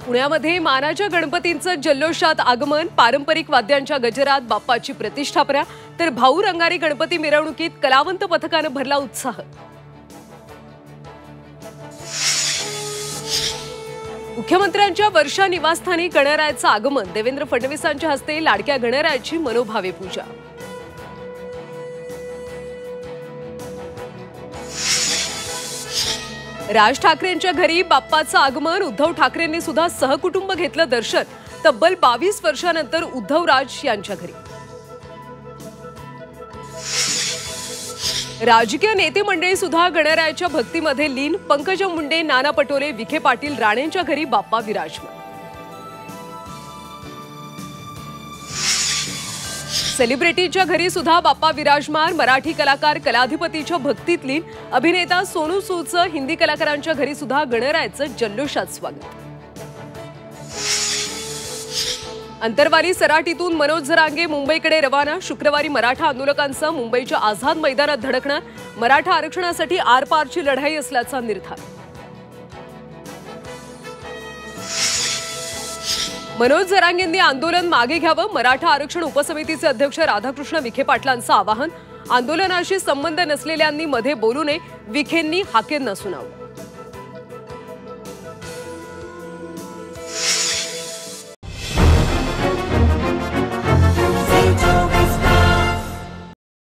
पुण्यामध्ये मानाच्या गणपतींचं जल्लोषात आगमन, पारंपरिक वाद्यांच्या गजरात बाप्पाची प्रतिष्ठापना, तर भाऊ रंगारी गणपती मिरवणुकीत कलावंत पथकाने भरला उत्साह। मुख्यमंत्र्यांच्या वर्षा निवासस्थानी गणरायाचं आगमन, देवेंद्र फडणवीसांच्या हस्ते लाडक्या गणरायाची मनोभावे पूजा। राज ठाकरेंच्या घरी बाप्पाचं आगमन, उद्धव ठाकरेंनी सुद्धा सहकुटुंब घेतलं दर्शन। तब्बल 22 वर्षांनंतर उद्धव राज यांच्या घरी। राजकीय नेते मंडळी सुद्धा गणरायाच्या भक्तीमध्ये लीन, पंकजा मुंडे, नाना पटोले, विखे पाटील, राणेंच्या घरी बाप्पा विराजमान। सेलिब्रिटीच्या घरी सुद्धा बाप्पा विराजमान, मराठी कलाकार कलाधिपतीच्या भक्तीत लीन, अभिनेता सोनू सूदचं हिंदी कलाकारांच्या घरी सुद्धा गणरायाचं जल्लोषात स्वागत। अंतरवाली सराटीतून मनोज जरांगे मुंबईकडे रवाना, शुक्रवारी मराठा आंदोलकांचं मुंबईच्या आझाद मैदानात धडकणार, मराठा आरक्षणासाठी आरपारची लढाई असल्याचा निर्धार। मनोज जरांगेंनी आंदोलन मागे घ्यावं, मराठा आरक्षण उपसमितीचे अध्यक्ष राधाकृष्ण विखे पाटलांचं आवाहन, आंदोलनाशी संबंध नसलेल्यांनी मध्ये बोलू नये, विखेंनी हाकेंना सुनावलं।